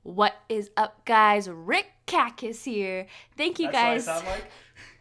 What is up, guys? Rick Kackis here. Thank you guys. That's what I sound like?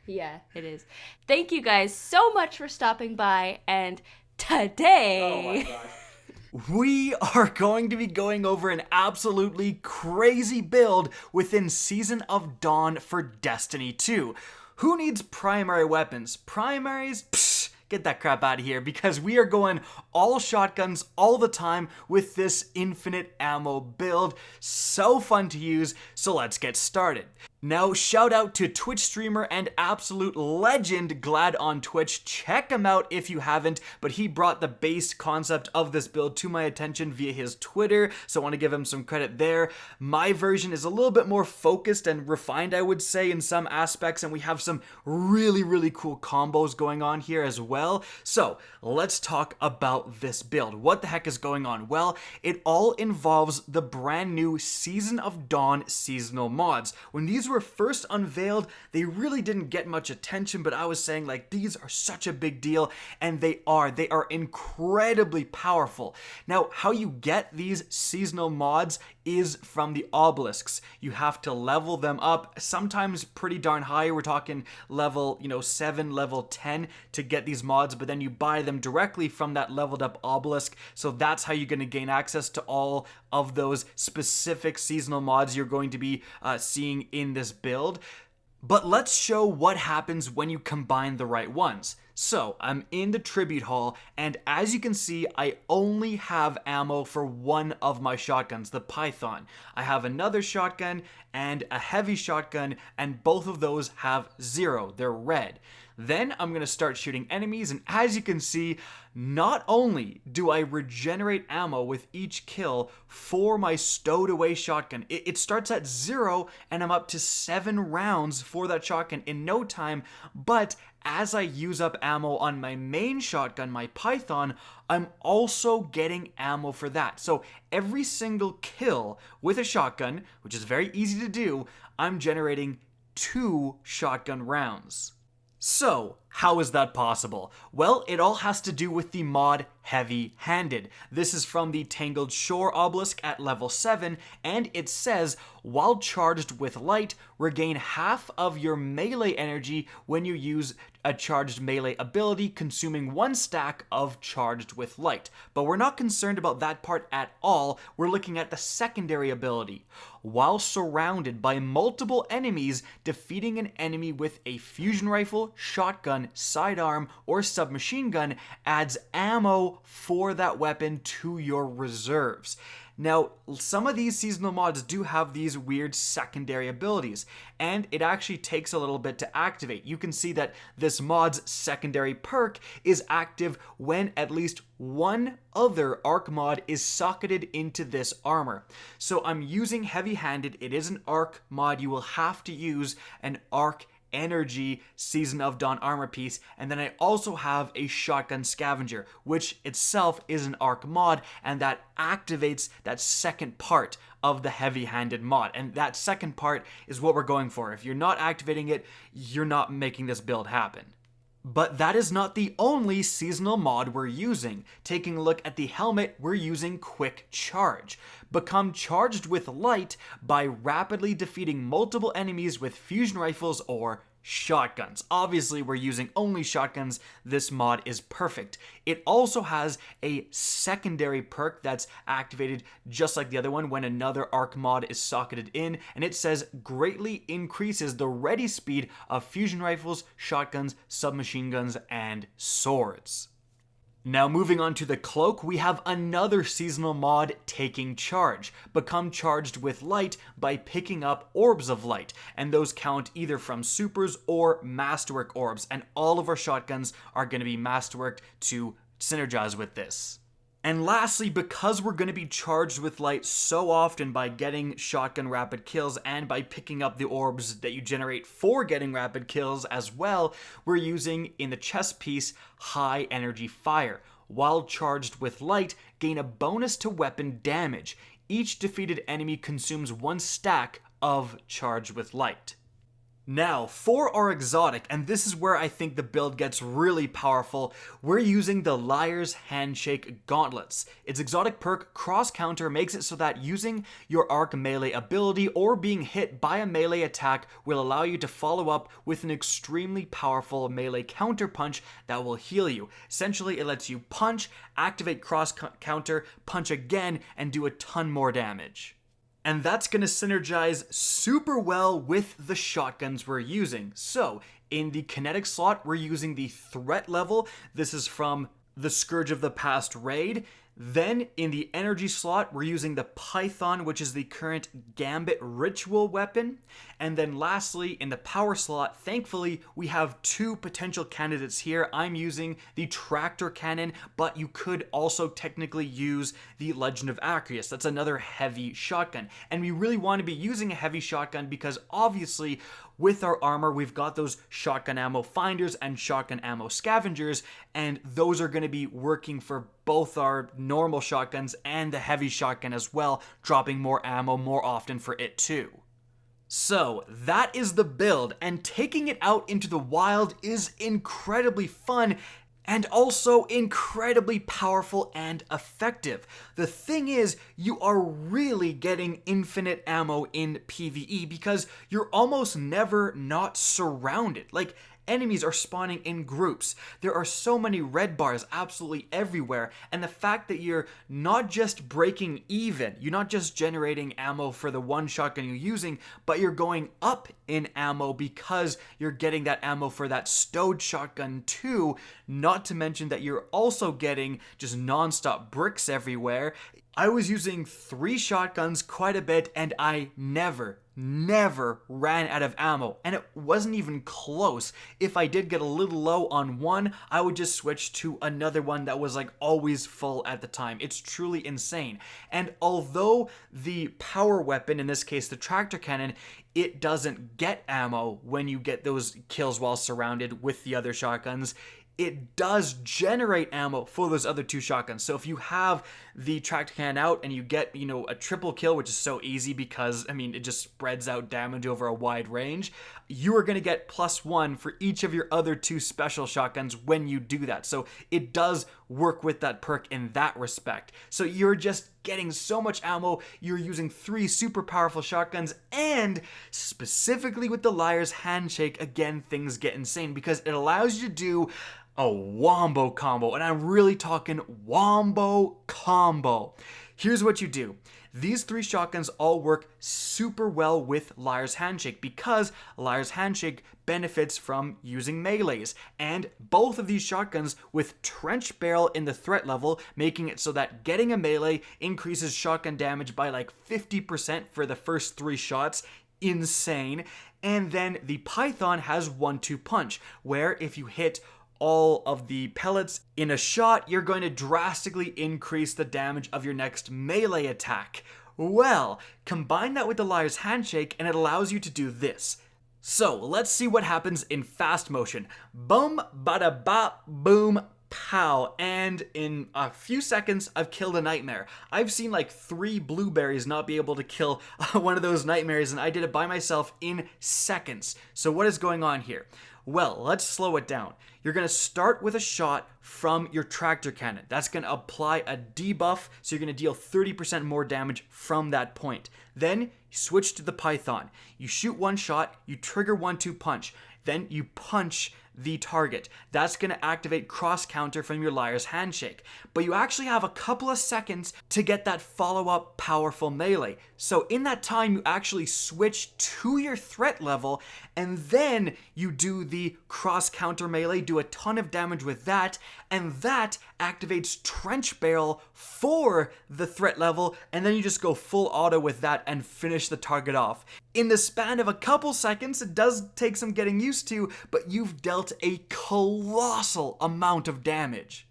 Yeah, it is. Thank you guys so much for stopping by. And Oh my today, gosh. We are going to be going over an absolutely crazy build within Season of Dawn for Destiny 2. Who needs primary weapons? Primaries? Psh, get that crap out of here, because we are going all shotguns all the time with this infinite ammo build. So fun to use, so let's get started. Now, shout out to Twitch streamer and absolute legend Glad on Twitch. Check him out if you haven't, but he brought the base concept of this build to my attention via his Twitter, so I want to give him some credit there. My version is a little bit more focused and refined, I would say, in some aspects, and we have some really cool combos going on here as well. So, let's talk about this build. What the heck is going on? Well, it all involves the brand new Season of Dawn seasonal mods. When these were first unveiled, they really didn't get much attention, but I was saying, like, these are such a big deal, and they are incredibly powerful. Now, how you get these seasonal mods is from the obelisks. You have to level them up, sometimes pretty darn high. We're talking level 7, level 10 to get these mods, but then you buy them directly from that leveled up obelisk. So that's how you're going to gain access to all of those specific seasonal mods you're going to be seeing in this build. But let's show what happens when you combine the right ones. So, I'm in the tribute hall, and as you can see, I only have ammo for one of my shotguns, the Python. I have another shotgun and a heavy shotgun, and both of those have 0. They're red. Then I'm going to start shooting enemies, and as you can see, not only do I regenerate ammo with each kill for my stowed away shotgun, it starts at 0 and I'm up to 7 rounds for that shotgun in no time, but as I use up ammo on my main shotgun, my Python, I'm also getting ammo for that. So every single kill with a shotgun, which is very easy to do, I'm generating 2 shotgun rounds. So, how is that possible? Well, it all has to do with the mod Heavy Handed. This is from the Tangled Shore obelisk at level 7, and it says, while charged with light, regain half of your melee energy when you use a charged melee ability, consuming 1 stack of charged with light. But we're not concerned about that part at all. We're looking at the secondary ability. While surrounded by multiple enemies, defeating an enemy with a fusion rifle, shotgun, sidearm, or submachine gun adds ammo for that weapon to your reserves. Now, some of these seasonal mods do have these weird secondary abilities, and it actually takes a little bit to activate. You can see that this mod's secondary perk is active when at least one other arc mod is socketed into this armor. So I'm using Heavy Handed. It is an arc mod. You will have to use an arc energy Season of Dawn armor piece, and then I also have a shotgun scavenger, which itself is an arc mod, and that activates that second part of the Heavy Handed mod, and that second part is what we're going for. If you're not activating it, you're not making this build happen. But that is not the only seasonal mod we're using. Taking a look at the helmet, we're using Quick Charge. Become charged with light by rapidly defeating multiple enemies with fusion rifles or shotguns. Obviously, we're using only shotguns. This mod is perfect. It also has a secondary perk that's activated just like the other one when another arc mod is socketed in, and it says greatly increases the ready speed of fusion rifles, shotguns, submachine guns, and swords. Now moving on to the cloak, we have another seasonal mod, Taking Charge. Become charged with light by picking up orbs of light, and those count either from supers or masterwork orbs, and all of our shotguns are going to be masterworked to synergize with this. And lastly, because we're going to be charged with light so often by getting shotgun rapid kills and by picking up the orbs that you generate for getting rapid kills as well, we're using in the chest piece High Energy Fire. While charged with light, gain a bonus to weapon damage. Each defeated enemy consumes 1 stack of Charged with Light. Now, for our exotic, and this is where I think the build gets really powerful, we're using the Liar's Handshake Gauntlets. Its exotic perk, Cross Counter, makes it so that using your arc melee ability or being hit by a melee attack will allow you to follow up with an extremely powerful melee counter punch that will heal you. Essentially, it lets you punch, activate Cross Counter, punch again, and do a ton more damage. And that's going to synergize super well with the shotguns we're using. So, in the kinetic slot, we're using the threat level. This is from the Scourge of the Past raid. Then, in the energy slot, we're using the Python, which is the current Gambit ritual weapon. And then lastly, in the power slot, thankfully, we have two potential candidates here. I'm using the Tractor Cannon, but you could also technically use the Legend of Acreus. That's another heavy shotgun. And we really want to be using a heavy shotgun because obviously, with our armor, we've got those shotgun ammo finders and shotgun ammo scavengers, and those are going to be working for both our normal shotguns and the heavy shotgun as well, dropping more ammo more often for it too. So, that is the build, and taking it out into the wild is incredibly fun and also incredibly powerful and effective. The thing is, you are really getting infinite ammo in PvE because you're almost never not surrounded. Like, enemies are spawning in groups. There are so many red bars absolutely everywhere, and the fact that you're not just breaking even, you're not just generating ammo for the one shotgun you're using, but you're going up in ammo because you're getting that ammo for that stowed shotgun too, not to mention that you're also getting just non-stop bricks everywhere. I was using 3 shotguns quite a bit, and I never ran out of ammo, and it wasn't even close. If I did get a little low on one, I would just switch to another one that was like always full at the time. It's truly insane. And although the power weapon, in this case the Tractor Cannon, it doesn't get ammo when you get those kills while surrounded with the other shotguns, it does generate ammo for those other 2 shotguns. So if you have the Tractor Cannon out and you get, a triple kill, which is so easy because, it just spreads out damage over a wide range, you are going to get +1 for each of your other 2 special shotguns when you do that. So it does work with that perk in that respect. So you're just getting so much ammo, you're using 3 super powerful shotguns, and specifically with the Liar's Handshake, again, things get insane because it allows you to do a Wombo combo, and I'm really talking Wombo combo. Here's what you do. These 3 shotguns all work super well with Liar's Handshake because Liar's Handshake benefits from using melees, and both of these shotguns with Trench Barrel in the threat level, making it so that getting a melee increases shotgun damage by like 50% for the first 3 shots. Insane. And then the Python has 1-2 punch, where if you hit all of the pellets in a shot, you're going to drastically increase the damage of your next melee attack. Well, combine that with the Liar's Handshake and it allows you to do this. So, let's see what happens in fast motion. Boom, bada bop, boom, pow. And in a few seconds, I've killed a nightmare. I've seen like 3 blueberries not be able to kill one of those nightmares, and I did it by myself in seconds. So what is going on here? Well, let's slow it down. You're going to start with a shot from your Tractor Cannon. That's going to apply a debuff, so you're going to deal 30% more damage from that point. Then, you switch to the Python. You shoot 1 shot, you trigger 1-2 punch. Then you punch the target. That's going to activate Cross Counter from your Liar's Handshake. But you actually have a couple of seconds to get that follow-up powerful melee. So in that time, you actually switch to your threat level, and then you do the Cross Counter melee, do a ton of damage with that, and that activates Trench Barrel for the threat level, and then you just go full auto with that and finish the target off. In the span of a couple seconds, it does take some getting used to, but you've dealt a colossal amount of damage.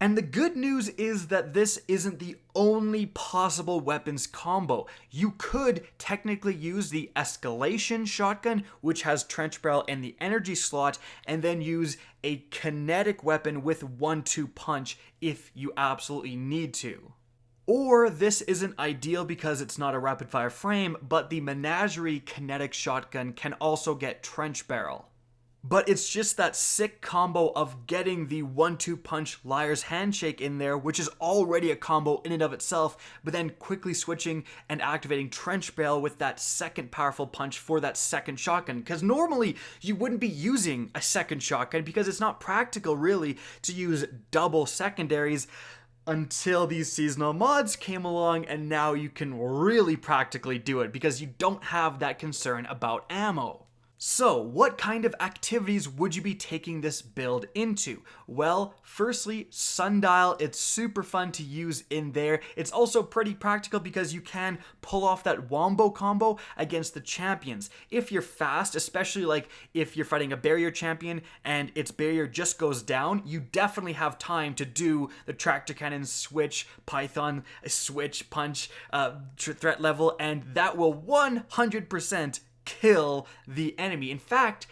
And the good news is that this isn't the only possible weapons combo. You could technically use the Escalation Shotgun, which has Trench Barrel in the energy slot, and then use a kinetic weapon with 1-2 punch if you absolutely need to. Or this isn't ideal because it's not a rapid fire frame, but the Menagerie kinetic shotgun can also get trench barrel. But it's just that sick combo of getting the 1-2 punch Liar's Handshake in there, which is already a combo in and of itself, but then quickly switching and activating Trench Barrel with that second powerful punch for that second shotgun. Because normally you wouldn't be using a second shotgun because it's not practical really to use double secondaries until these seasonal mods came along, and now you can really practically do it because you don't have that concern about ammo. So, what kind of activities would you be taking this build into? Well, firstly, Sundial. It's super fun to use in there. It's also pretty practical because you can pull off that Wombo combo against the champions. If you're fast, especially like if you're fighting a barrier champion and its barrier just goes down, you definitely have time to do the tractor cannon switch, Python switch, punch, threat level, and that will 100% kill the enemy. In fact,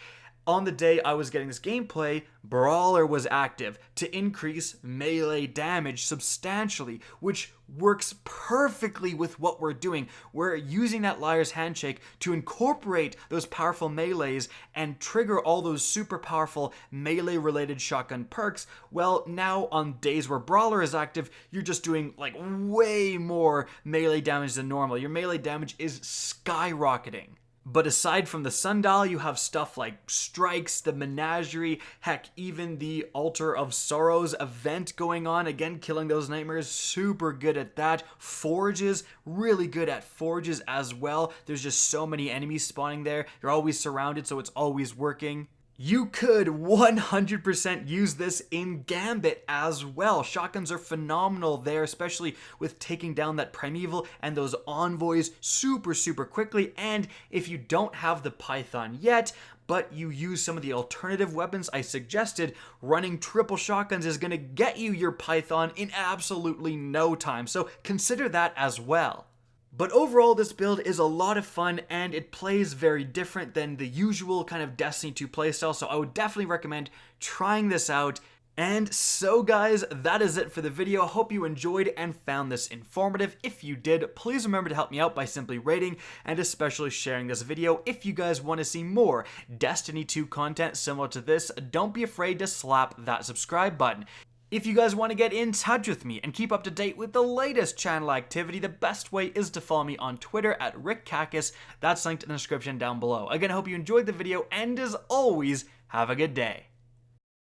on the day I was getting this gameplay, Brawler was active to increase melee damage substantially, which works perfectly with what we're doing. We're using that Liar's Handshake to incorporate those powerful melees and trigger all those super powerful melee related shotgun perks. Well, now on days where Brawler is active, you're just doing like way more melee damage than normal. Your melee damage is skyrocketing. But aside from the Sundial, you have stuff like Strikes, the Menagerie, heck, even the Altar of Sorrows event going on. Again, killing those nightmares, super good at that. Forges, really good at Forges as well. There's just so many enemies spawning there. You're always surrounded, so it's always working. You could 100% use this in Gambit as well. Shotguns are phenomenal there, especially with taking down that Primeval and those envoys super quickly. And if you don't have the Python yet, but you use some of the alternative weapons I suggested, running triple shotguns is going to get you your Python in absolutely no time. So consider that as well. But overall, this build is a lot of fun, and it plays very different than the usual kind of Destiny 2 playstyle, so I would definitely recommend trying this out. And so guys, that is it for the video. Hope you enjoyed and found this informative. If you did, please remember to help me out by simply rating and especially sharing this video. If you guys want to see more Destiny 2 content similar to this, don't be afraid to slap that subscribe button. If you guys want to get in touch with me and keep up to date with the latest channel activity, the best way is to follow me on Twitter at RickKackis. That's linked in the description down below. Again, I hope you enjoyed the video, and as always, have a good day.